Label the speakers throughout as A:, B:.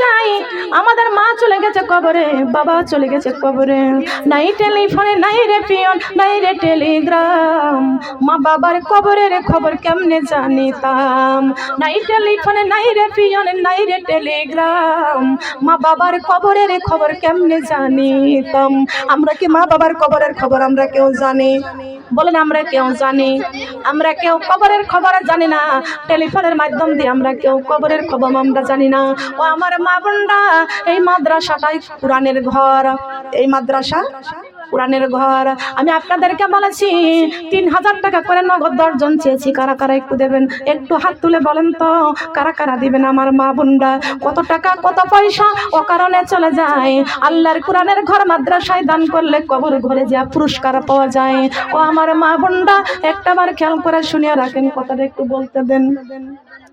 A: চাই আমাদের মা চলে গেছে কবরে, বাবা চলে গেছে কবরে, নাই টেলিফোনে নাই রে পিয়ন নাই রে টেলিগ্রাম, মা বাবার কবরের খবর কেমনে জানিতাম, নাই টেলিফোনে নাই রে পিয়ন নাই রে টেলিগ্রাম, মা বাবার কবরের খবর কেমনে জানিতাম। আমরা কি মা বাবার কবরের খবর আমরা কেউ জানি? বলেন আমরা কেউ জানি? আমরা কেউ কবরের খবর জানি না। টেলিফোনের মাধ্যম দিয়ে আমরা কেউ কবরের খবর আমরা জানি না। ও আমার মা বোনরা, এই মাদ্রাসাটাই কোরআনের ঘর, এই মাদ্রাসা কোরআনের ঘর। আমি আপনাদেরকে বলেছি 3000 টাকা করে নগদ 10 জন চেয়েছি, কারা কারা একটু দেবেন? একটু হাত তুলে বলেন তো কারা কারা দিবেন আমার মা বোনরা? কত টাকা কত পয়সা অকারণে চলে যায়। আল্লাহর কোরআনের ঘর মাদ্রাসায় দান করলে কবর ঘরে যা পুরস্কার পাওয়া যায়। ও আমার মা বোনরা, একটাবার খেয়াল করে শুনিয়ে রাখেন, কথাটা একটু বলতে দেন,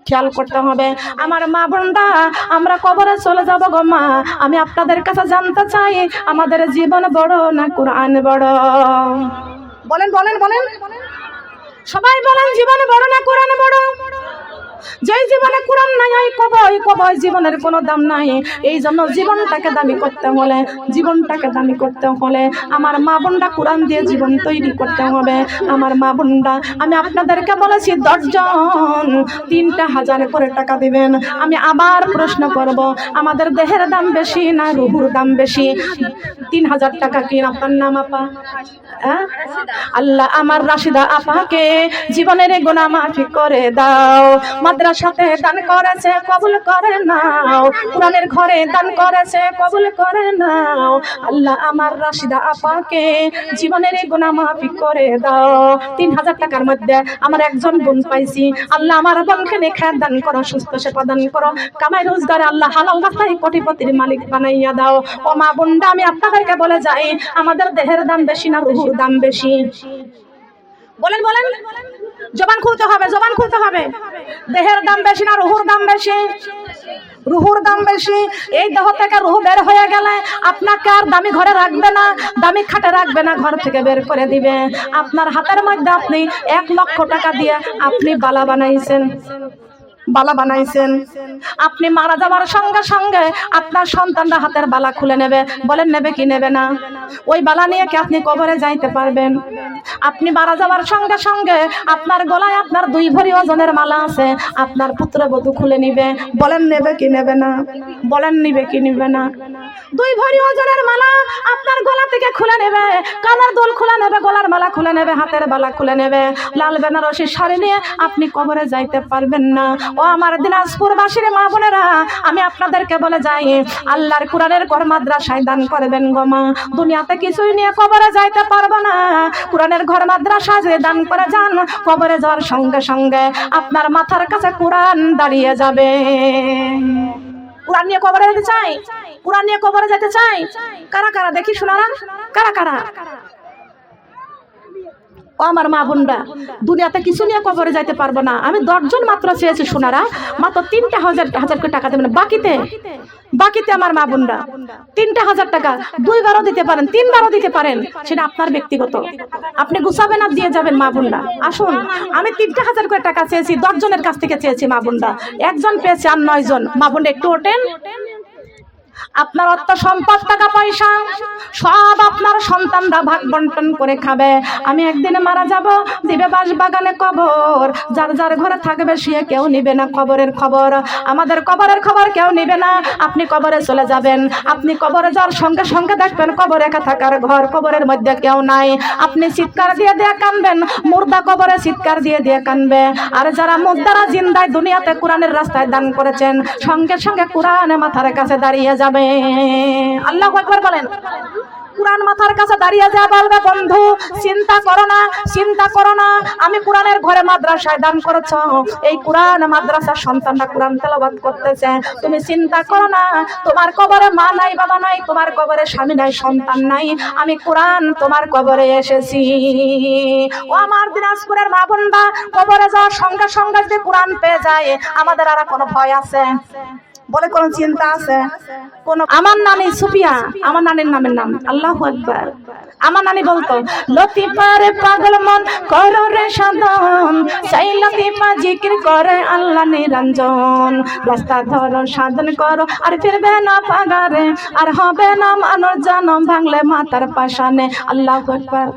A: খেয়াল করতে হবে। আমার মা বোনরা, আমরা কবরে চলে যাব গো মা। আমি আপনাদের কাছে জানতে চাই, আমাদের জীবন বড় না কোরআন বড়? বলেন বলেন বলেন, সবাই বলেন, জীবন বড় না কোরআন বড়? যেই জীবনে কোরআন নাই ওই কবয় জীবনের কোনো দাম নাই। এই জন্য জীবনটাকে দামি করতে হলে, জীবনটাকে দামি করতে হলে আমার মা বোনরা কোরআন দিয়ে জীবন তৈরি করতে হবে। আমার মা বোনরা, আমি আপনাদেরকে বলেছি 10 জন 3000 করে টাকা দিবেন। আমি আবার প্রশ্ন করব, আমাদের দেহের দাম বেশি না রুহুর দাম বেশি? 3000 টাকা কি আপনার নাম আপা? আল্লাহ আমার রাশিদা আপাকে জীবনের গুনাহ মাফি করে দাও। মাদ্রাসাতে দান করেছে কবুল করে নাও, কোরআনের ঘরে দান করেছে কবুল করে নাও। আল্লাহ আমার রাশিদা আপাকে জীবনের গুনাহ মাফি করে দাও। 3000 টাকার মধ্যে আমার একজন বোন পাইছি। আল্লাহ আমার বোনকে নেখায়াত দান করো, সুস্থ সেবা দান করো, কামাই রোজগারে আল্লাহ হালাল রাস্তায় কোটিপতির মালিক বানাইয়া দাও। ও মা বোনরা, আমি আপনাদেরকে বলে যাই, আমাদের দেহের দাম বেশি না রুহুর দাম বেশি? বলেন বলেন, জবান খুলতে হবে, জবান খুলতে হবে। দেহের দাম বেশি না রুহুর দাম বেশি? রুহুর দাম বেশি। এই দেহ থেকে রুহ বের হয়ে গেলে আপনাকে আর দামি ঘরে রাখবে না, দামি খাটে রাখবে না, ঘর থেকে বের করে দিবে। আপনার হাতের মধ্যে আপনি 1 লক্ষ টাকা দিয়ে আপনি বালা বানাইছেন, বালা বানাইছেন। আপনি মারা যাওয়ার সঙ্গে সঙ্গে আপনার সন্তানরা হাতের বালা খুলে নেবে। বলেন নেবে কি নেবে না? ওই বালা নিয়ে কি আপনি কবরে যাইতে পারবেন? আপনি মারা যাওয়ার সঙ্গে সঙ্গে আপনার গলায় আপনার 2 ভরি ওজনের মালা আছে, আপনার পুত্রবধূ খুলে নিবে। বলেন নেবে কি নেবে না? বলেন নিবে কি নিবে না? 2 ভরি ওজনের মালা আপনার গলা থেকে খুলে নেবে, কানের দুল খুলে নেবে, গলার মালা খুলে নেবে, হাতের বালা খুলে নেবে। লাল বেনারসি শাড়ি নিয়ে আপনি কবরে যাইতে পারবেন না। ও আমার দিনাজপুরবাসীর মা বোনেরা, আমি আপনাদেরকে বলে যাই, আল্লাহর কোরআনের ঘর মাদ্রাসায় দান করবেন গো মা। দুনিয়াতে কিছুই নিয়ে কবরে যাইতে পারবো না। কোরআনের ঘর মাদ্রাসায় যে দান করে যান, কবরে যাওয়ার সঙ্গে সঙ্গে আপনার মাথার কাছে কোরআন দাঁড়িয়ে যাবে। কোরআন নিয়ে কবরে যেতে চাই? কোরআন নিয়ে কবরে যেতে চাই? কারা কারা দেখি শোনারা, কারা কারা? ও আমার মা বোনরা, দুনিয়াতে কিছু নিয়ে কবরে যাইতে পারবো না। আমি 10 জন মাত্র চেয়েছি শোনারা, মাত্র 3000 করে টাকা দেবেন। বাকিতে বাকিতে আমার মা বোনরা 3000 টাকা 2 বারও দিতে পারেন, 3 বারও দিতে পারেন, সেটা আপনার ব্যক্তিগত। আপনি গুছাবেন আর দিয়ে যাবেন মা বোনরা। আসুন, আমি 3000 করে টাকা চেয়েছি, 10 জনের কাছ থেকে চেয়েছি মা বোনরা। 1 জন পেয়েছে আর 9 জন। মা বোনরা একটু ওঠেন। আপনার অর্থ সম্পদ টাকা পয়সা সব আপনার সন্তানরা ভাগ বন্টন করে খাবে। আমি একদিনে মারা যাব, দিবে বাস বাগানে কবর, যার যার ঘরে থাকবে সে কেউ নিবে না কবরের খবর। আমাদের কবরের খবর কেউ নিবে না। আপনি কবরে চলে যাবেন, আপনি কবরে যাওয়ার সঙ্গে সঙ্গে দেখবেন কবর একা থাকার ঘর, কবরের মধ্যে কেউ নাই। আপনি চিৎকার দিয়ে দিয়ে কানবেন, মুর্দা কবরে চিৎকার দিয়ে দিয়ে কানবে। আর যারা মুর্দারা জিন্দায় দুনিয়াতে কোরআনের রাস্তায় দান করেছেন, সঙ্গে সঙ্গে কোরআন মাথার কাছে দাঁড়িয়ে যাবে। আল্লাহু আকবার বলেন। কোরআন মাথার কাছে দাঁড়িয়ে যা বলবে, বন্ধু চিন্তা করো না, চিন্তা করো না, আমি কোরআনের ঘরে মাদ্রাসায় দান করেছ, এই কোরআন মাদ্রাসার সন্তানরা কোরআন তেলাওয়াত করতেছে, তুমি চিন্তা করো না। তোমার কবরে মা নাই, বাবা নাই, তোমার কবরে স্বামী নাই, সন্তান নাই, আমি কোরআন তোমার কবরে এসেছি। ও আমার দিনাজপুরের মা বোনরা, কবরে যাওয়ার সঙ্গে সঙ্গে যে কোরআন পেয়ে যায়, আমাদের আর কোনো ভয় আছে? বলে কোন চিন্তা আছে? কোন আমার নানি সুফিয়া, আমার নানির নামের নাম আল্লাহু আকবার। আমার নানি বলতো লতিফারে পাগল মন করো রে সাধন, সেই লতিফা জিকির করে আল্লাহ নিরঞ্জন। রাস্তা ধরো সাধন করো আর ফিরবে না পাগারে, আর হবে না মানুষ জনম ভাঙলে মাতার পাশানে। আল্লাহু আকবার।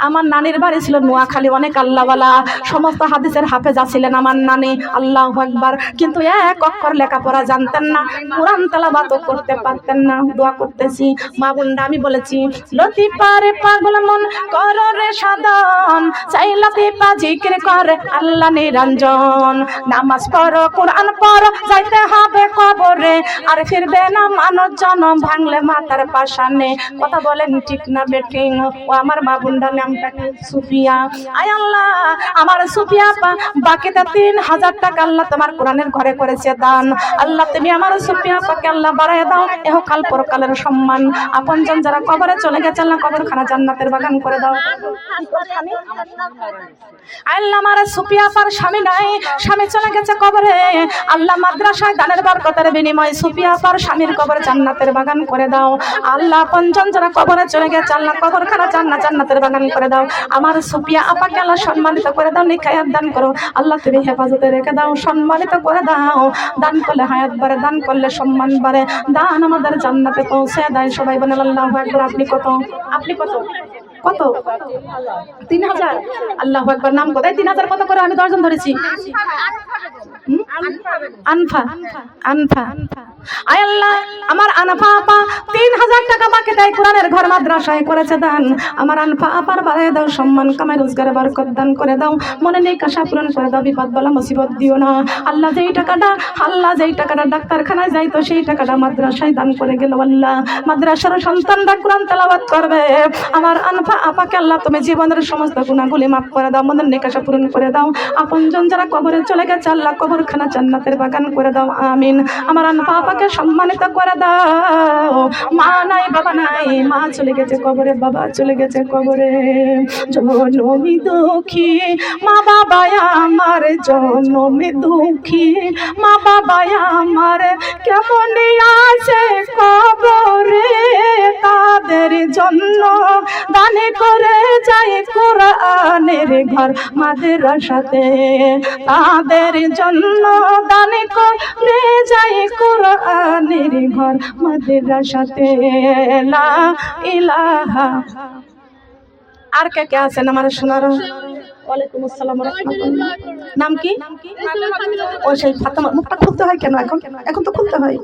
A: আমার নানির বাড়ি ছিল নোয়াখালী, অনেক আল্লাহওয়ালা সমস্ত হাদিসের হাফেজা ছিলেন আমার নানি। আল্লাহু আকবার। কিন্তু এক অক্ষর লেখাপড়া জানতেন না, কোরআন তেলাওয়াতও করতে পারতেন না। দোয়া করতেছি মা বোনরা, আমি বলেছি লতিফারে পাগল মন করো রে সাধন, চাই লতিফা জিকির করে আল্লাহ নিরঞ্জন। নামাজ পড়ো কোরআন পড়ো যাইতে হবে কবরে, আর ফিরবে না মানব জনম ভাঙলে মাতার পাশানে। কথা বলেন ঠিক না বেঠিক? ও আমার মা বোনরা, নামটা কি? সুফিয়া। আয় আল্লাহ, আমার সুফিয়া বাকিটা 3000 টাকা আল্লাহ তোমার কোরআনের ঘরে করেছে দান। আল্লাহ তুমি আমার সুফিয়া পাকে আল্লাহ বাড়ায় দাও এহকাল পরকালের সম্মান। আপনজন যারা কবরে চলে গেছে আল্লাহ কবরখানা জান্নাতের বাগান করে দাও। আল্লাহ আমার সুফিয়া পার স্বামী নাই, স্বামী চলে গেছে কবরে, আল্লাহ মাদ্রাসায় দানের বরকতের বিনিময়ে সুফিয়া পার স্বামীর কবরে জান্নাতের বাগান করে দাও। আল্লাহ আপনজন যারা কবরে চলে গেছে আল্লাহ কবরখানা জান্নাতের বাগান করে দাও। আমার সুফিয়া আপাকে আল্লাহ সম্মানিত করে দাও, নিখায়াত দান করো আল্লাহ, তুমি হেফাজতে রেখে দাও, সম্মানিত করে দাও। দান করলে হায়াত বাড়ে, দান করলে সম্মান বাড়ে, দান আমাদের জান্নাতে পৌঁছে দেয়। সবাই বলেন আল্লাহু আকবার। আপনি কত? আপনি কত? কত? 3000। আল্লাহু আকবার। নাম কোথায়? 3000 কত করে? আমি 10 জন ধরেছি। আনফা, আনফা। আয় আল্লাহ, আমার আনফা আপা 3000 টাকা বাকি দেয়, কোরআনের ঘর মাদ্রাসায় করেছে দান। আমার আনফা আপার বাড়ায় দাও, সম্মান কামাই রোজগারে বরকত দান করে দাও, মনে নেই আশা পূরণ করে দাও, বিপদ বলা মুসিবত দিও না। আল্লাহ যেই টাকাটা ডাক্তারখানায় যাই তো সেই টাকাটা মাদ্রাসায় দান করে গেল। আল্লাহ মাদ্রাসার সন্তানরা কোরআন তেলাওয়াত করবে। আমার আনফা আপাকে আল্লাহ তুমি জীবনের সমস্ত গুনাহগুলি মাফ করে দাও, মনের নেক আশা পূরণ করে দাও। আপনজন যারা কবরে চলে গেছে আল্লাহ কবরখানা জান্নাতের বাগান করে দাও। আমিন। আমার আনফা আপাকে সম্মানিত করে দাও। মা নাই বাবা নাই, মা চলে গেছে কবরে, বাবা চলে গেছে কবরে। জনমী দুঃখী মা বাবা আমার, জনমী দুঃখী মা বাবা আমার, কেমন আছে কবরে, তাদের জন্য দানে করে যায় কোরআনের ঘর মাদ্রাসাতে, তাদের জন্য দানে করে যায় কোরআনের ঘর মাদ্রাসাতে। লা ইলাহা। আর কে কে আছেন আমার সোনার? ওয়ালাইকুম আসসালাম রাহমাতুল্লাহ। নাম কি? ও সেই ফাতেমা। মুখটা খুলতে হয় কেন এখন? এখন তো খুলতে হয়।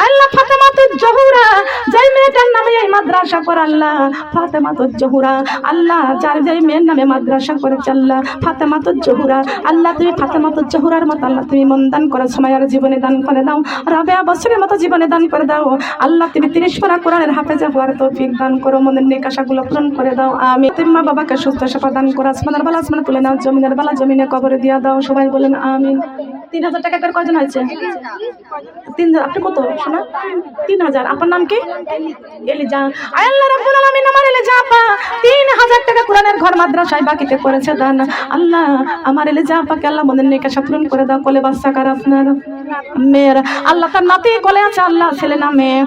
A: আল্লাহ ফাতেমাতুজ জোহরা, যেই মেয়েটার নামে এই মাদ্রাসা করে আল্লাহ ফাতেমাতুজ জোহরা, আল্লাহ যার যেই মেয়ের নামে মাদ্রাসা করেছে আল্লাহ ফাতেমাতুজ জোহরা, আল্লাহ তুমি ফাতেমাতুজ জোহরার মতো আল্লাহ তুমি মন দান করো, সময়ের জীবনে দান করে দাও, রাবেয়া বছরের মতো জীবনে দান করে দাও। আল্লাহ তুমি 30 পারা কোরআনের হাফেজা হওয়ার তৌফিক দান করো, মনের নেক আশাগুলো পূরণ করে দাও। আমি তুমি মা বাবাকে সুস্থ সেবা দান করো, আসমানের বালা আসমানে তুলে নাও, জমিনের বালা জমিনে কবরে দিয়া দাও। সবাই বলেন আমিন। 3000 টাকা করে কয়জন হয়েছে? 3000। আপনি কত শোনা? 3000। আপনার নাম কি? এলিজা। আল্লাহ রাব্বুল আলামিন আমার এলিজা আপা 3000 টাকা কোরআনের ঘর মাদ্রাসায় বাকিতে করেছে দান। আল্লাহ আমার এলিজা আপাকে আল্লাহ মনের নেক আশা পূরণ করে দাও। কোলে বাচ্চা কার আপনার? মেয়ের। আল্লাহ তার নাতি কোলে আছে, আল্লাহ ছেলে না মেয়ে?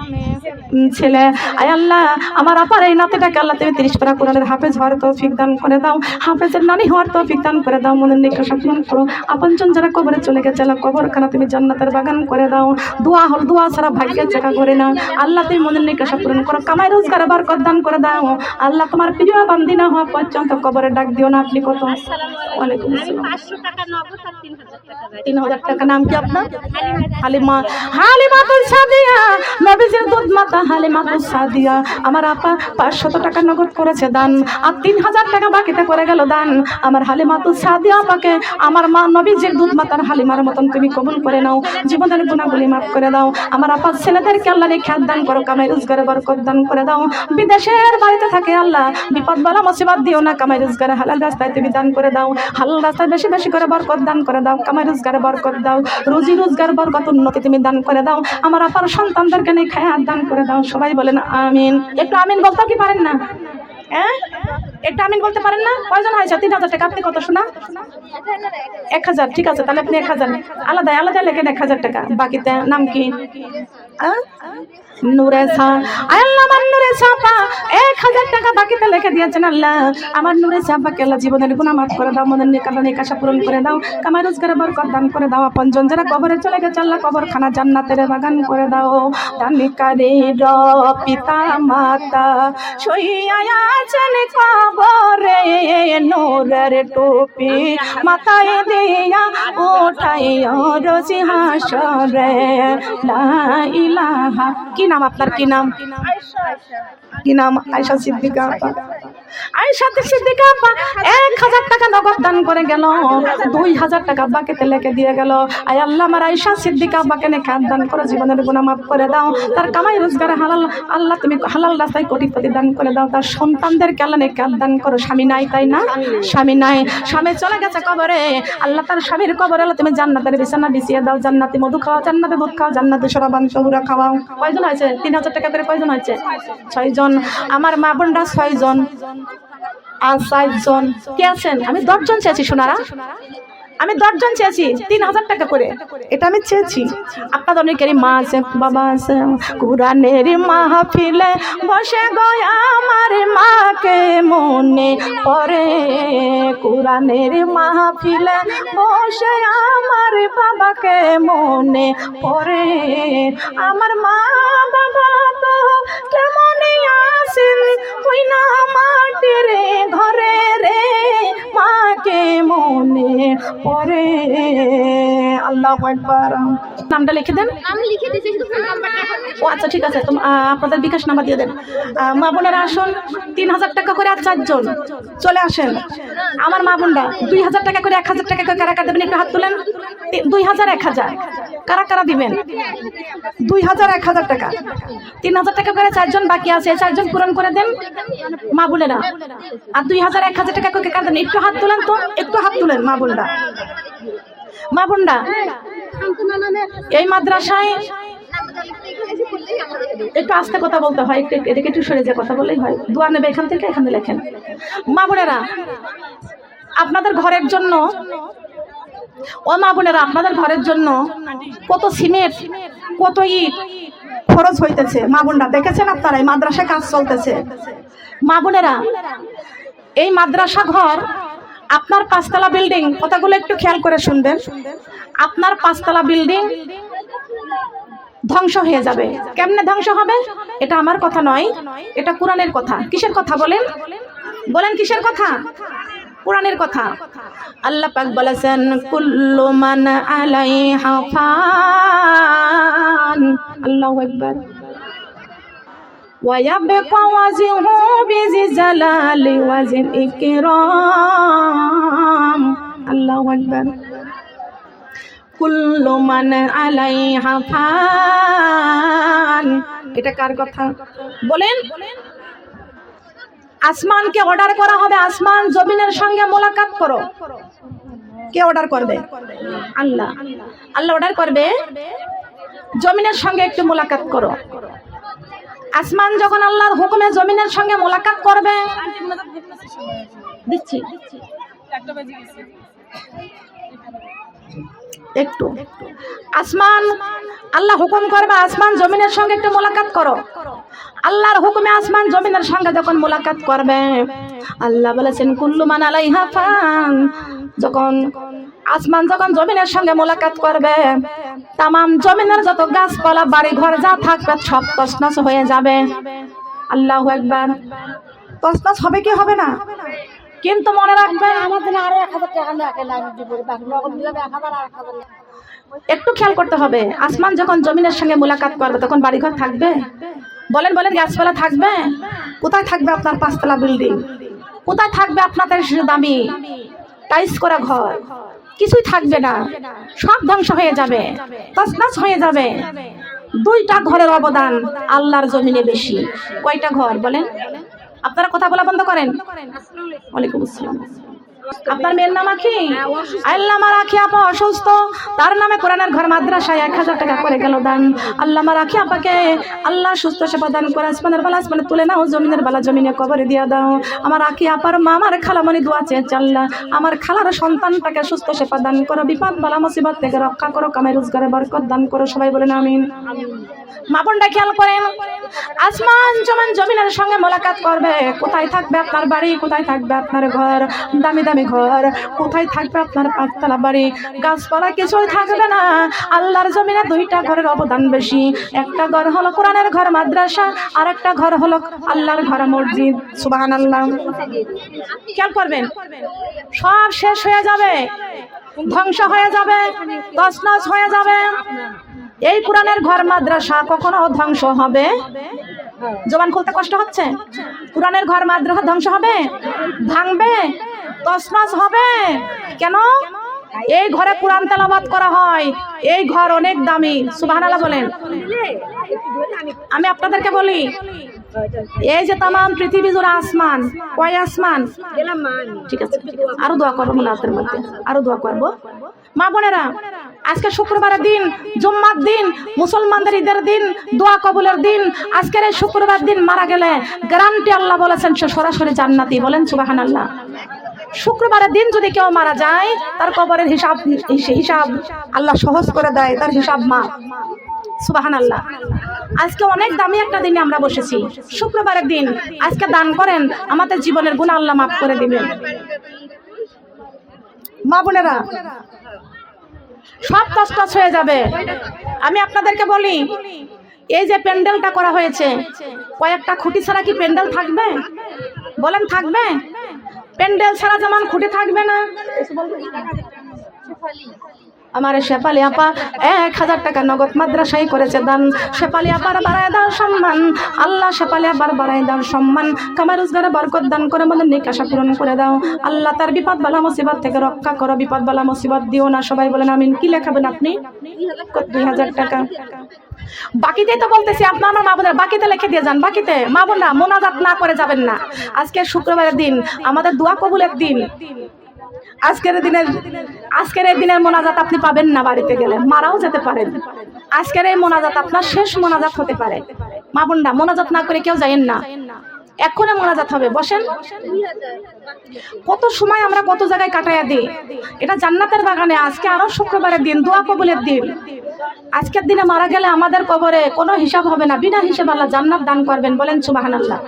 A: ছেলে। আয় আল্লাহ আমার আপার এই নাতিটাকে আল্লাহ তুমি 30 পারা কোরআনের হাফেজ হওয়ার তৌফিক দান করে দাও, হাফেজের নানি হওয়ার তৌফিক দান করে দাও, মনের নেক আশা পূরণ করো। আপনজন যারা কবরে চলে গেছে আল্লাহ কবরখানা তুমি জান্নাতের বাগান করে দাও। দোয়া হল, দোয়া ছাড়া ভাগ্যের জায়গা করে না। আল্লাহ তুমি মনের নেক আশা পূরণ করো, কামাই রোজগারে বরকত দান করে দাও। আল্লাহ তোমার প্রিয় বান্দি না হওয়া পর্যন্ত কবরে ডাক দিও না। আপনি কত? ওয়ালাইকুম আসসালাম। 500 টাকা নগদ আর 3000 টাকা। নাম কি আপনার? হালিমা। হালিমাতুস সাদিয়া, নবীজির দুধ মাতা হালিমাতুস সাদিয়া। আমার আপা 500 টাকা নগদ করেছে দান, আর 3000 টাকা বাকিতে করে গেল দান। আমার হালিমাতুস সাদিয়া আপাকে আমার মা নবীজির দুধ মাতার হালিমার মতন তুমি কবুল করে নাও, জীবনের গুনাহগুলি মাফ করে দাও। আমার আপা ছেলেদেরকে আল্লাহ নেখাত দান করো, কামাই রোজগারে বরকত দান করে দাও। বিদেশের বাড়িতে থাকে আল্লাহ বিপদ বালা মুসিবত দিও না, কামাই রোজগারে হালাল রাস্তায় তুমি দান করে দাও। হালাল রাস্তায় বেশি বেশি করে বরকত দান করে দাও, কামাই রোজগারে বরকত দাও, রুজি রোজগার বরকত উন্নতি তুমি দান করে দাও। আমার আপার সন্তানদেরকে নেখায়াত দান করে দাও। সবাই বলেন আমিন। একটু আমিন বলতে কি পারেন না? হ্যাঁ একটা আমিন বলতে পারেন না? কয়জন হয়েছে? 3000 টাকা। আপনি কত শোনা? 1000। ঠিক আছে, তাহলে আপনি 1000 আলাদা আলাদা লেখেন 1000 টাকা। বাকিতে নাম কি? নুরেসা। আল্লাহ আমার নুরেসা আপা 1000 টাকা বাকিতে লিখে দিয়েছেন। আল্লাহ আমার নুরেসা আপাকে আল্লাহ জীবনের গুনাহ মাফ করে দাও, মনের নিকাশা পূরণ করে দাও, কামাই রোজগারে বরকত দান করে দাও। আপনজন যারা কবরে চলে গেছে আল্লাহ কবরখানা জান্নাতের বাগান করে দাও। দানিকারীর পিতা মাতা শুইয়া আছেন কবরে, নূরের টুপি মাথায় দিয়া উঠাইয়া রোজি হাসরে। লা ইলাহা। কি নাম আপনার? কি নাম? কি নাম? আয়েশা সিদ্দিকা আপা। আয়েশা সিদ্দিকা আপা 1000 টাকা নগদ দান করে গেল, 2000 টাকা বাকিতে লিখে দিয়ে গেল। আয় আল্লাহ আমার আয়েশা সিদ্দিকা আপাকে নেখাত দান করে জীবনের গুনাহ মাফ করে দাও, তার কামাই রোজগার হালাল, আল্লাহ তুমি হালাল রাস্তায় কোটিপতি দান করে দাও, তার সন্তানদেরকে আল্লাহ নেখাত দান করো। স্বামী নাই তাই না? স্বামী নাই, স্বামী চলে গেছে কবরে, আল্লাহ তার স্বামীর কবরে আল্লাহ তুমি জান্নাতের বিছানা বিছিয়ে দাও, জান্নাতি মধু খাওয়া, জান্নাতে দুধ খাওয়া, জান্নাতে সরাবান সহুরা খাওয়াও। কয়জন হয়েছে? 3000 টাকা করে কয়জন হয়েছে? 6 জন। আমার মা বোনরা 6 জন আর 4 জন কে আছেন? আমি 10 জন চেয়েছি সোনারা, আমি 10 জন চেয়েছি 3000 টাকা করে, এটা আমি চেয়েছি। আপনাদের অনেকেরই মা আছে, বাবা আছে। কুরআনের মাহফিলে বসে গো আমার মাকে মনে পড়ে, কুরআনের মাহফিলে বসে আমার বাবাকে মনে পড়ে। আমার মা বাবা তো কেমনই আছেন ওই না মাটির ঘরে রে, মাকে মনে পরে। আল্লাহু আকবার। নামটা লিখে দেন।
B: আমি লিখে দিয়েছি, শুধু ফোন নাম্বারটা।
A: ও আচ্ছা ঠিক আছে, আপনাদের বিকাশ নাম্বার দিয়ে দেন। মা বোনেরা আসুন, 3000 টাকা করে আর 4 জন চলে আসেন। আমার মা বোনরা 2000 টাকা করে, 1000 টাকা করে কারা কারা দেবেন? একটু হাত তুলেন। 2000 1000 কারা কারা দিবেন? 2000 1000 টাকা, 3000 টাকা করে 4 জন বাকি আছে, 4 জন পূরণ করে দেন মা বোনেরা। আর 2000 1000 টাকা করে কারা দেন? একটু হাত তুলেন তো, একটু হাত তুলেন মা বোনরা। মা বোনরা এই মাদ্রাসায় একটু আস্তে কথা বলতে হয়, একটু এদিকে একটু সরে যে কথা বলেই হয়। দোয়া নেবে এখান থেকে, এখানে লেখেন। মা বোনেরা আপনাদের ঘরের জন্য, ও মা বোনেরা আপনাদের ঘরের জন্য কত সিমেন্ট, কত ইট খরচ হইতেছে। মা বোনরা দেখেছেন আপনারা, এই মাদ্রাসায় কাজ চলতেছে। মা বোনেরা এই মাদ্রাসা ঘর, আপনার 5 তলা বিল্ডিং, কথাগুলো একটু খেয়াল করে শুনবেন। আপনার 5 তলা বিল্ডিং ধ্বংস হয়ে যাবে। কেমনে ধ্বংস হবে? এটা আমার কথা নয়, এটা কোরআনের কথা। কিসের কথা বলেন? বলেন কিসের কথা? কোরআনের কথা। আল্লাহ পাক বলেছেন কুল্লু মান আলাইহা ফান। আল্লাহু আকবার। ويبقى وجهه بذي الجلال وذي الإكرام. الله أكبر. كل من عليها فان. এটা কার কথা বলেন? আসমানকে অর্ডার করা হবে, আসমান জমিনের সঙ্গে মোলাকাত করো। কে অর্ডার করবে? আল্লাহ। আল্লাহ অর্ডার করবে জমিনের সঙ্গে একটু মোলাকাত করো। আসমান যখন আল্লাহর হুকুমে জমিনের সঙ্গে মোলাকাত করবে, দিচ্ছি একটু, আসমান আল্লাহ হুকুম করবে আসমান জমিনের সঙ্গে একটু মোলাকাত করো। আল্লাহর হুকুমে আসমান জমিনের সঙ্গে যখন মোলাকাত করবে, আল্লাহ বলেছেন কুল্লু মান আলাইহা ফান। যখন আসমান যখন জমিনের সঙ্গে মোলাকাত করবে, তামাম জমিনের যত গাছপালা বাড়ি ঘর যা থাকবে সব তছনছ হয়ে যাবে। আল্লাহু আকবার। তছনছ হবে কি হবে না? কিন্তু মনে রাখবেন, একটু খেয়াল করতে হবে, আসমান যখন জমিনের সঙ্গে মোলাকাত করবে তখন বাড়িঘর থাকবে? বলেন বলেন, গাছপালা থাকবে? কোথায় থাকবে আপনার 5 তলা বিল্ডিং? কোথায় থাকবে আপনাদের দামি টাইলস করা ঘর? কিছুই থাকবে না, সব ধ্বংস হয়ে যাবে, তছনছ হয়ে যাবে। 2টা ঘরের অবদান আল্লাহর জমিনে বেশি। কয়টা ঘর বলেন? আপনারা কথা বলা বন্ধ করেন। ওয়ালাইকুম আসসালাম। আপনার মেয়ের নাম কি? আল্লাহ রাখি আপা অসুস্থ, তার নামে কোরআনের ঘর মাদ্রাসায় 1000 টাকা করে গেল দান। আল্লাহ রাখি আপাকে আল্লাহ সুস্থ সেবা দান করে, আসমানের বালা আসমানে তুলে নাও, জমিনের বালা জমিনে কবরে দিয়া দাও। আমার আখি আপার মা আমার খালামণি দোয়া চেয়েছে, আল্লাহ আমার খালার সন্তানটাকে সুস্থ সেবা দান করো, বিপদ বালা মুসিবত থেকে রক্ষা করো, কামাই রোজগারে বরকত দান করো। সবাই বলেন আমিন। মা বোনটা খেয়াল করেন, আসমান জমান জমিনের সঙ্গে মোলাকাত করবে। কোথায় থাকবে আপনার বাড়ি, কোথায় থাকবে আপনার ঘর, দামি দামি ঘর, কোথায় থাকবে আপনার 5 তলা বাড়ি, গাছপালা কিছুই থাকবে না। আল্লাহর জমিনে 2টা ঘরের অবদান বেশি। একটা ঘর হলো কোরআনের ঘর মাদ্রাসা, আর একটা ঘর হলো আল্লাহর ঘর মসজিদ। সুবহানাল্লাহ। খেয়াল করবেন, সব শেষ হয়ে যাবে, ধ্বংস হয়ে যাবে, তছনছ হয়ে যাবে। এই কোরআনের ঘর মাদ্রাসা কখনো ধ্বংস হবে? জবান খুলতে কষ্ট হচ্ছে। কোরআনের ঘর মাদ্রাসা ধ্বংস হবে, ভাঙবে, তছনছ হবে। কেন? এই ঘরে কোরআন তেলাওয়াত করা হয়, এই ঘর অনেক দামি। সুবহানাল্লাহ বলেন। আমি আপনাদেরকে বলি, এই যে তাম পৃথিবী জুড়ে আসমান, কয় আসমান? ঠিক আছে, আরো দোয়া করবো মুনাজাতের মধ্যে, আরো দোয়া করবো। মা বোনেরা, আজকে শুক্রবারের দিন, জুম্মার দিন, মুসলমানদের ঈদের দিন, দোয়া কবুলের দিন। আজকের এই শুক্রবার দিন মারা গেলে গ্যারান্টি আল্লাহ বলেছেন সে সরাসরি জান্নাতি। বলেন সুবহানাল্লাহ। শুক্রবারের দিন যদি কেউ মারা যায়, তার কবরের হিসাব আল্লাহ সহজ করে দেয়, তার হিসাব মা। সুবহানাল্লাহ। আজকে অনেক দামি একটা দিনে আমরা বসেছি, শুক্রবারের দিন। আজকে দান করেন, আমাদের জীবনের গুনাহ আল্লাহ মাফ করে দিবেন। মা বোনেরা, সব তছনছ হয়ে যাবে। আমি আপনাদেরকে বলি, এই যে প্যান্ডেলটা করা হয়েছে, কয়েকটা খুঁটি ছাড়া কি প্যান্ডেল থাকবে? বলেন থাকবে? প্যান্ডেল ছাড়া যেমন খুঁটি থাকবে না। আমার শেফালি আপা 1000 টাকা নগদ মাদ্রাসায় করেছে দান। শেফালি আপার বাড়ায় দাও সম্মান, আল্লাহ শেফালি আপার বাড়ায় দাও সম্মান, কামাই রোজগারে বরকত দান করে, মনের নেক আশা পূরণ করে দাও। আল্লাহ তার বিপদ বালা মুসিবত থেকে রক্ষা করো, বিপদ বালা মুসিবত দিও না। সবাই বলেন আমিন। কি লেখাবেন আপনি? 2000 টাকা। বাকিতেই তো বলতেছি, আপনার আমার মা বোনের বাকিতে লিখে দিয়ে যান। বাকিতে মা বোনরা মোনাজাত না করে যাবেন না। আজকে শুক্রবারের দিন, আমাদের দোয়া কবুলের দিন। আজকের এই দিনের মোনাজাত আপনি পাবেন না, বাড়িতে গেলে মারাও যেতে পারেন। আজকের এই মোনাজাত আপনার শেষ মোনাজাত হতে পারে। মা বোনরা মোনাজাত না করে কেউ যায়েন না, এক্ষুনি মোনাজাত হবে। বসেন। কত সময় আমরা কত জায়গায় কাটাইয়া দিই। এটা জান্নাতের বাগানে। আজকে আরো শুক্রবারের দিন, দোয়া কবুলের দিন। আজকের দিনে মারা গেলে আমাদের কবরে কোনো হিসাব হবে না, বিনা হিসাব আল্লাহ জান্নাত দান করবেন। বলেন সুবহানাল্লাহ।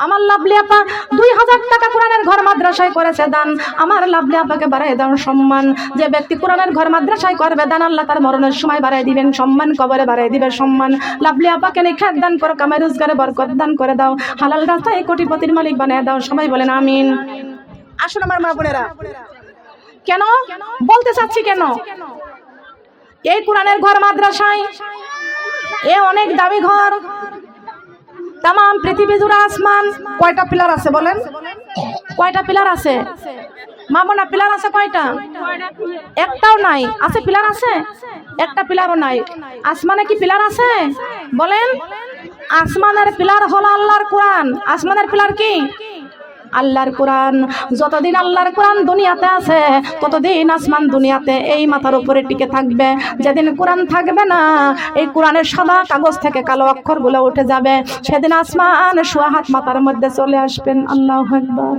A: আমার লাভলি আপা 2000 টাকা কোরআনের ঘর মাদ্রাসায় করেছে দান। আমার লাভলি আপাকে বাড়াই দাও সম্মান। যে ব্যক্তি কোরআনের ঘর মাদ্রাসায় করবে দান, আল্লাহ তার মরণের সময় বাড়াই দিবেন সম্মান, কবরে বাড়াই দিবেন সম্মান। লাভলি আপাকে নিখাত দান করো, কামাই রোজগারে বরকত দান করে দাও, হালাল রাস্তায় কোটিপতির মালিক বানিয়ে দাও। সবাই বলেন আমিন। আসুন আমার মা বোনেরা, কেন বলতে চাচ্ছি, কেন এই কোরআনের ঘর মাদ্রাসায় এ অনেক দামি ঘর, তাম পৃথিবী জুড়ে আসমান। কয়টা পিলার আছে বলেন? কয়টা পিলার আছে? মা বোনা, পিলার আছে কয়টা? একটাও নাই। আছে পিলার আছে? একটা পিলারও নাই। আসমানে কি পিলার আছে বলেন? আসমানের পিলার হলো আল্লাহর কোরআন। আসমানের পিলার কি? আল্লাহর কোরআন। যতদিন আল্লাহর কোরআন দুনিয়াতে আছে, ততদিন আসমান দুনিয়াতে এই মাথার উপরে টিকে থাকবে। যেদিন কোরআন থাকবে না, এই কোরআনের সাদা কাগজ থেকে কালো অক্ষরগুলো উঠে যাবে, সেদিন আসমান সোয়া হাত মাথার মধ্যে চলে আসবেন। আল্লাহু আকবার।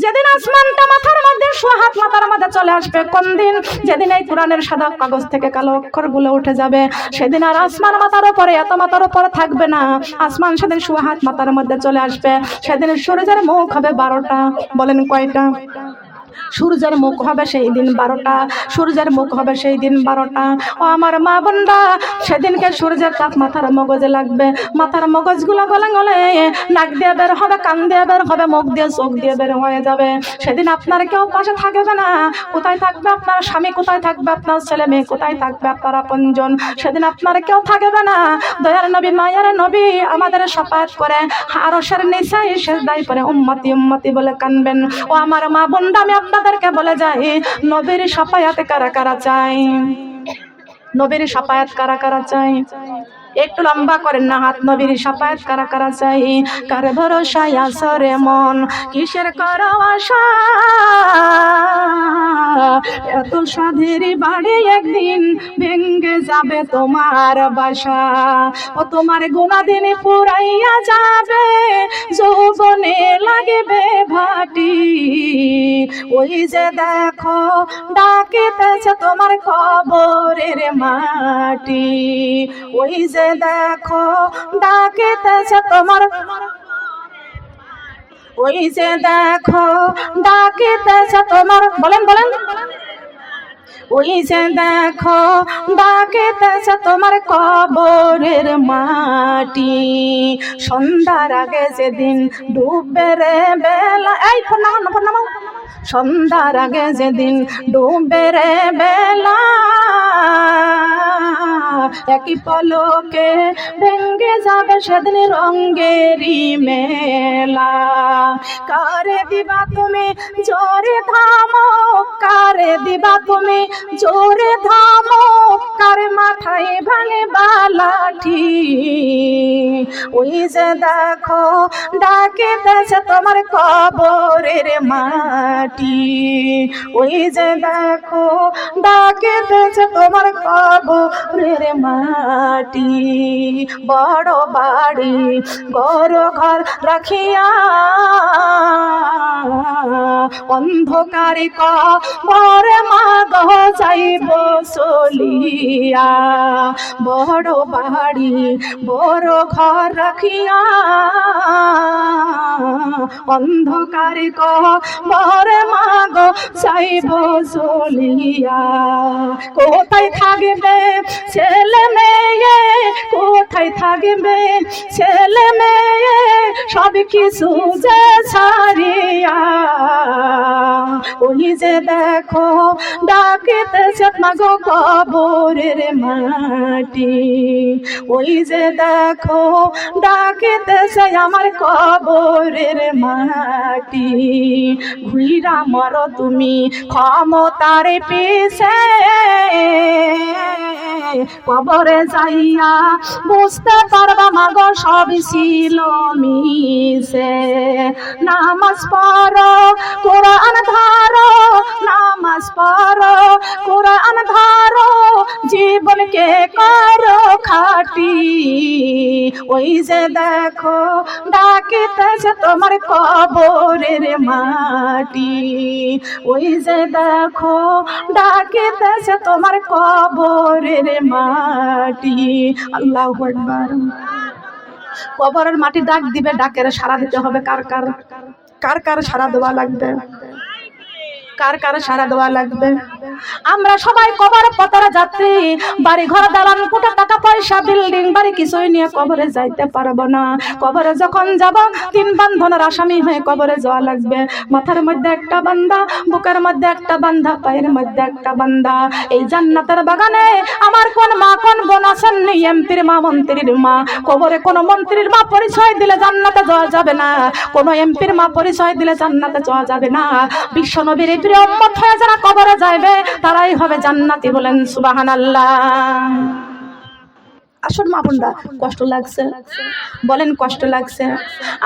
A: যেদিন আসমানটা মাথার মধ্যে সোয়া হাত মাথার মধ্যে চলে আসবে, কোন দিন? যেদিন এই কোরআনের সাদা কাগজ থেকে কালো অক্ষরগুলো উঠে যাবে, সেদিন আর আসমান মাথার উপরে, এত মাথার উপরে থাকবে না। আসমান সেদিন সোয়া হাত মাথার মধ্যে চলে আসবে। সেদিন সূর্যের মুখ হবে 12টা। বলেন কয়টা? সূর্যের মুখ হবে সেই দিন 12টা। সূর্যের মুখ হবে সেই দিন 12টা। ও আমার মা বোনরা, সেদিনকে সূর্যের তাপ মাথার মগজে লাগবে। মাথার মগজগুলো গলে গলে নাক দিয়ে বের হবে, কান দিয়ে বের হবে, মুখ দিয়ে চোখ দিয়ে বের হয়ে যাবে। সেদিন আপনার কেউ পাশে থাকবে না। কোথায় থাকবে আপনার স্বামী? কোথায় থাকবে আপনার ছেলে মেয়ে? কোথায় থাকবে আপনার আপনজন? সেদিন আপনার কেউ থাকবে না। দয়ার নবী, মায়ের নবী আমাদের শাফায়াত করে আরশের নিচে সিজদায় পড়ে উম্মতি উম্মতি বলে কানবেন। ও আমার মা বোনরা, আমি আপনাদেরকে বলে যাই, নবীর শাফায়াত কারা কারা চাই? নবীর শাফায়াত কারা কারা চাই? একটু লম্বা করেন না হাত, নবীর শাফায়াত কারা কারা চাই? কার ভরসায় আসরে মন, কিসের করো আশা? এত সাধের বাড়ি একদিন ভেঙ্গে যাবে তোমার বাসা। ও তোমার গুণাদিন পুরাইয়া যাবে, যৌবনে লাগবে ভাটি। ওই যে দেখো ডাকিতেছে তোমার কবরের মাটি। ওই যে দেখো ডাকিতেছে তোমার, ওই যে দেখো ডাকিতেছে তোমার, বলেন বলেন, ওই যে দেখো ডাকিতেছে তোমার কবরের মাটি। সন্ধ্যার আগে যেদিন ডুববে রে বেলা, এই ফোন সন্ধ্যার আগে যেদিন ডুববে রে বেলা, একই পলকে ভেঙ্গে যাবে সেদিন রঙ্গেরই মেলা। কারে দিবা তুমি জোরে থামো, কারে দিবা তুমি জোরে থামো, কারে মাথায় ভাঙে বালাঠি। ওই যে দেখো ডাকিতেছে তোমার কবরের মাটি। ওই যে দেখো ডাকিতেছে তোমার কবরের মাটি। বড় বাড়ি বড় ঘর রাখিয়া অন্ধকারে কবরে মা গো যাইব চলিয়া। বড় বাড়ি বড় ঘর রাখিয়া অন্ধকারে কবরে মা গো যাইব চলিয়া। কোথায় থাকবে ছেলে মেয়ে, কোথায় থাকবে ছেলে মেয়ে, সব কিছু যে ছাড়িয়া। ওই যে দেখো ডাকিতেছে মা গো কবরের মাটি। ওই যে দেখো ডাকিতেছে আমার কবরের মাটি। ঘুইরা মরো তুমি ক্ষমতার পিছে, কবরে যাইয়া বুঝতে পারবা মাগো সব ছিল মিছে। নামাজ পড়ো কোরআন ধরো, নামাজ পড়ো কোরআন ধরো, জীবনকে করো খাটি। ওই যে দেখো ডাকিতেছে তোমার কবরের মাটি। ওই যে দেখো ডাকিতেছে তোমার কবরের মাটি। আল্লাহু আকবার। কবরের মাটি ডাক দিবে, ডাকের সাড়া দিতে হবে। কার কার কার কার সাড়া দেওয়া লাগবে? কার কার সাড়া দেওয়া লাগবে? আমরা সবাই কবরে পতরা যাত্রী। বাড়ি ঘর দালান কোটা টাকা পয়সা বিল্ডিং বাড়ি কিছুই নিয়ে কবরে যাইতে পারবো না। কবরে যখন যাব তিন বান্ধনের আসামি হয়ে কবরে যাওয়া লাগবে। মাথার মধ্যে একটা বান্ধা, বুকের মধ্যে একটা বান্ধা, পায়ের মধ্যে একটা বান্ধা। এই জান্নাতের বাগানে আমার কোন মা কোন বোন আছেন? এমপির মা, মন্ত্রীর মা। কবরে কোন মন্ত্রীর মা পরিচয় দিলে জান্নাতে যাওয়া যাবে না, কোন এমপির মা পরিচয় দিলে জান্নাতে যাওয়া যাবে না। বিশ্ব নবীর প্রিয় উম্মত হয়ে যারা কবরে যাইবে তারাই হবে জান্নাতি। বলেন সুবহানাল্লাহ। আসল মা বোনরা কষ্ট লাগছে? বলেন কষ্ট লাগছে?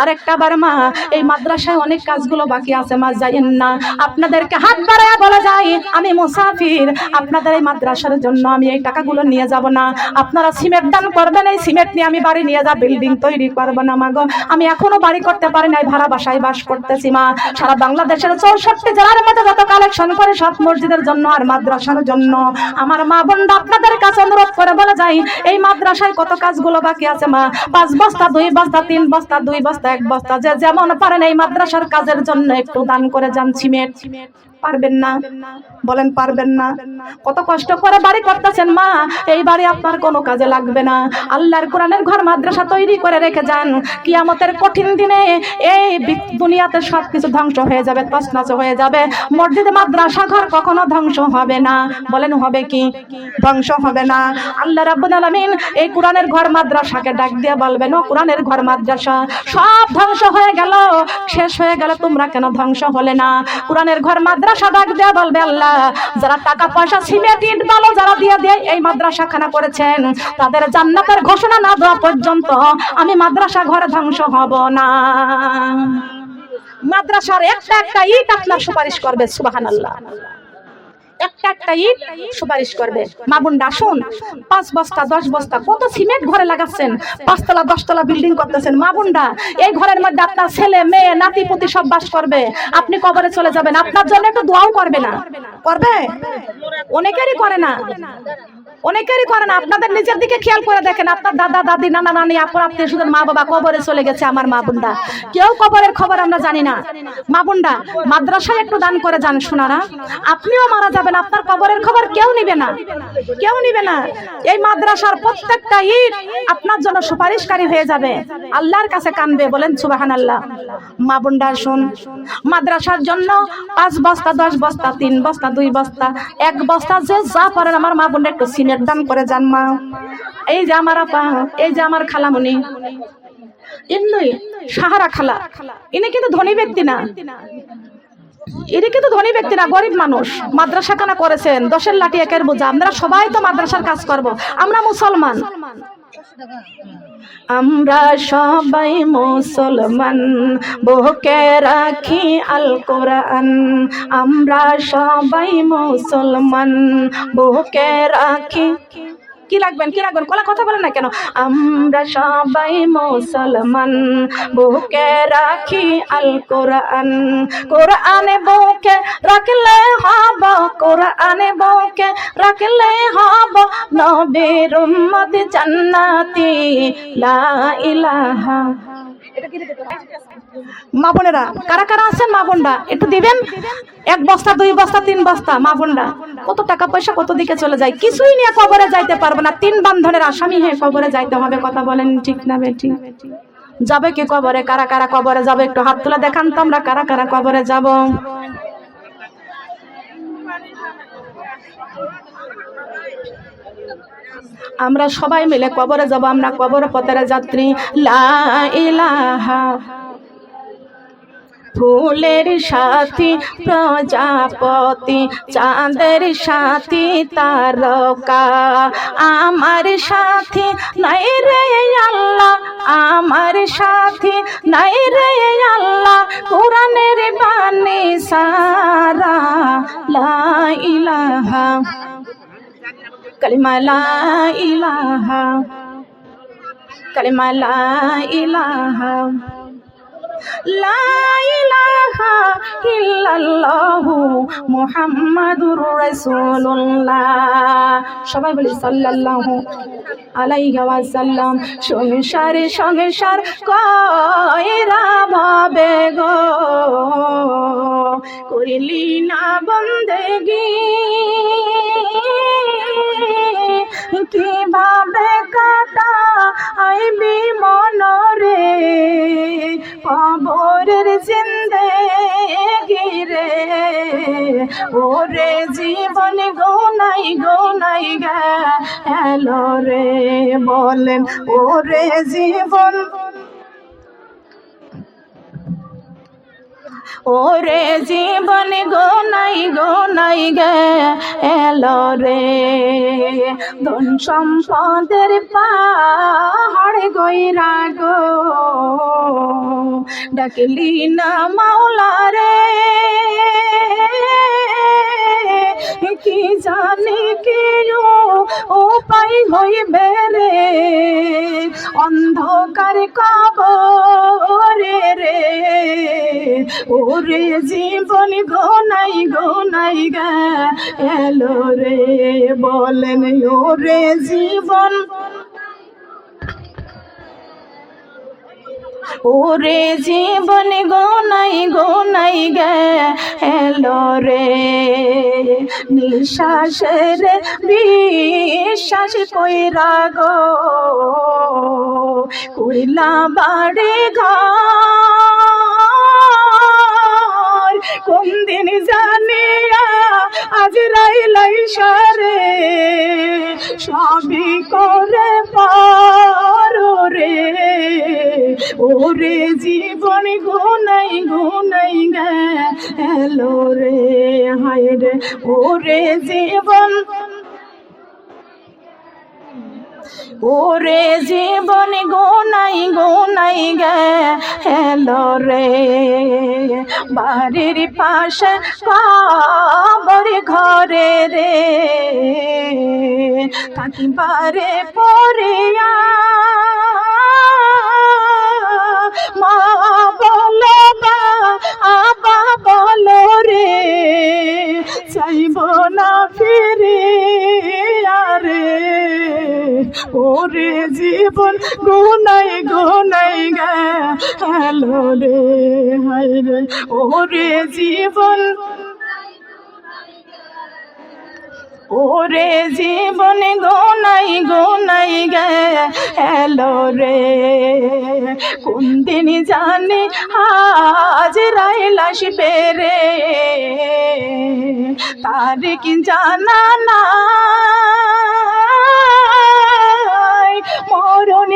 A: আরেকটা বার মা, এই মাদ্রাসায় অনেক কাজগুলো বাকি আছে মা, যাইয়েন না। আপনাদেরকে হাত বাড়ায় বলা যায় আমি মুসাফির, আপনাদের এই মাদ্রাসার জন্য আমি এই টাকাগুলো নিয়ে যাব না। আপনারা সিমেন্ট দান করবেন, এই সিমেন্ট নিয়ে আমি বাড়ি নিয়ে যাব, বিল্ডিং তৈরি করব না মা গো। আমি এখনো বাড়ি করতে পারি নাই, ভাড়া বাসায় বাস করতেছি মা। সারা বাংলাদেশের 64 জেলার মধ্যে যত কালেকশন করে সব মসজিদের জন্য আর মাদ্রাসার জন্য। আমার মা বোনরা আপনাদের কাছে অনুরোধ করে বলা যায় এই মাদ্রাসায় কত কাজগুলো বাকি আছে মা। 5 বস্তা 2 বস্তা 3 বস্তা 2 বস্তা 1 বস্তা যে যেমন পারেন এই মাদ্রাসার কাজের জন্য একটু দান করে যান। সিমেন্ট পারবেন না? বলেন পারবেন না? কত কষ্ট করে বাড়ি করতেছেন মা, এই বাড়ি আপনার কোনো কাজে লাগবে না। আল্লাহর কোরআনের ঘর মাদ্রাসা তৈরি করে রেখে যান। কিয়ামতের কঠিন দিনে এই দুনিয়াতে সবকিছু ধ্বংস হয়ে যাবে, তছনছ হয়ে যাবে। মসজিদ মাদ্রাসা ঘর কখনো ধ্বংস হবে না। বলেন হবে কি? ধ্বংস হবে না। আল্লাহ রাব্বুল আলামিন এই কোরআনের ঘর মাদ্রাসাকে ডাক দিয়ে বলবেন, ও কোরআনের ঘর মাদ্রাসা সব ধ্বংস হয়ে গেল, শেষ হয়ে গেল, তোমরা কেন ধ্বংস হলে না? কোরআনের ঘর মাদ্রাসা মাদ্রাসা ডাক দেয়া বলবে আল্লাহ যারা টাকা পয়সা সিমেন্ট ইট বালো যারা দিয়ে দেয় এই মাদ্রাসা খানা করেছেন তাদের জান্নাতের ঘোষণা না দেওয়া পর্যন্ত আমি মাদ্রাসা ঘরে ধ্বংস হব না। মাদ্রাসার একটা একটা ইট আপনার সুপারিশ করবে, সুবহানাল্লাহ। একটা একটা ইট সুপারিশ করবে। মা বোনরা আসুন, 5 বস্তা 10 বস্তা কত সিমেন্ট ঘরে লাগাচ্ছেন, 5 তলা 10 তলা বিল্ডিং করতেছেন। মা বোনরা এই ঘরের মধ্যে আপনার ছেলে মেয়ে নাতি পুতি সব বাস করবে, আপনি কবরে চলে যাবেন, আপনার জন্য একটু দোয়াও করবে না? করবে? অনেকেরই করে না, অনেকেরই করে না। আপনাদের নিজের দিকে খেয়াল করে দেখেন, আপনার দাদা দাদি নানা নানি আপন আত্মীয় স্বজন মা বাবা কবরে চলে গেছে, আমার মা বোনরা কেউ কবরের খবর আমরা জানি না। মা বোনরা মাদ্রাসায় একটু দান করে যান সোনারা, আপনিও মারা যাবেন, আপনার কবরের খবর কেউ নিবে না, কেউ নিবে না। এই মাদ্রাসার প্রত্যেকটা ইট আপনার জন্য সুপারিশকারী হয়ে যাবে, আল্লাহর কাছে কানবে, বলেন সুবহানাল্লাহ। মা বোনরা শুন, মাদ্রাসার জন্য 5 বস্তা 10 বস্তা 3 বস্তা 2 বস্তা 1 বস্তা যে যা পারেন আমার মা বোনরা একটু সিমেন্ট দান করে যান। মা এই যে আমার আপা, এই যে আমার খালামণি, ইন্নই সাহারা খালা, ইনি কিন্তু ধনী ব্যক্তি না, ইনি কিন্তু ধনী ব্যক্তি না, গরিব মানুষ। মাদ্রাসা খানা করেছেন, 10-এর লাঠি 1-এর বোঝা। আমরা সবাই তো মাদ্রাসার কাজ করব, আমরা মুসলমান, আমরা সবাই মুসলমান, বুকে রাখি আল কোরআন। আমরা সবাই মুসলমান, বুকে রাখি। কি লাগবেন, কি লাগবেন, কোলা কথা বলেন না কেন? আমরা সবাই মুসলমান, বুকে রাখি আল কোরআন। কোরআনে বুকে রাখলে হব, কোরআনে বুকে রাখলে হব নবীর উম্মত জান্নাতি লা ইলাহা। মা বোনেরা কারা কারা আছেন মা বোনরা একটু দিবেন? 1 বস্তা 2 বস্তা 3 বস্তা। মা বোনরা কত টাকা পয়সা কত দিকে চলে যায়, কিছুই নিয়ে কবরে যাইতে পারবো না, 3 বান্ধনের আসামি হয়ে কবরে যাইতে হবে। কথা বলেন ঠিক না বেটি? যাবে কি কবরে? কারা কারা কবরে যাবে একটু হাত তুলে দেখান তো, আমরা কারা কারা কবরে যাব? আমরা সবাই মিলে কবরে যাব, আমরা কবর পথের যাত্রী। লা ইলাহা, ফুলের সাথী প্রজাপতি, চাঁদের সাথী তারকা, আমার সাথী নাই রে আল্লাহ, আমার সাথী নাই রে আল্লাহ, কোরআনের বাণী সারা। লা ইলাহা, কালিমা লা ইলাহা, কালিমা লা ইলাহা, লা ইলাহা ইল্লাল্লাহু মুহাম্মাদুর রাসূলুল্লাহ। সবাই বলি সাল্লাল্লাহু আলাইহি ওয়াসাল্লাম। সংসারে সংসার কইরা ভাবে গো, করিলি না বন্দেগি, কিভাবে কাটা আইবি মনরে, কবরের জিন্দেগি রে, ওরে জীবন গোনাই গোনাই গেল রে, বলেন ওরে জীবন, ওরে জীবন গোনাই গোনাই গেল রে। ধন সম্পদের পাহাড় গইরা গো, ডাকলি না মাওলা রে, কি জানি কি উপায় হইবে রে, অন্ধকার কবরে রে, ওরে জীবন গোনাই গোনাই গেল রে, বলেন ওরে জীবন, ওরে জীবন গোনাই গোনাই গেল রে। নিঃশ্বাসের বিশ্বাস কইরা গো, কইলা বাড়ি ঘর, কোন দিন জানিয়া আজরাইল সারে, সবই করে পারো রে, ওরে জীবন গুনাই গুনাই গেল রে হায় রে ওরে জীবন ওরে জীবন গুনাই গুনাই গেল রে বাড়ির পাশে কবর ঘরে রে থাকিবারে পড়িয়া মা বলো বাবা বলো রে চাইব না ফিরে রে ওরে জীবন গুনাই গুনাই গেল রে হায় রে ওরে জীবন ওরে জীবন গুনাই গুনাই গেল রে কোন দিন জানি হাজরাইল আসবে রে তার কি জানা নাই মরণ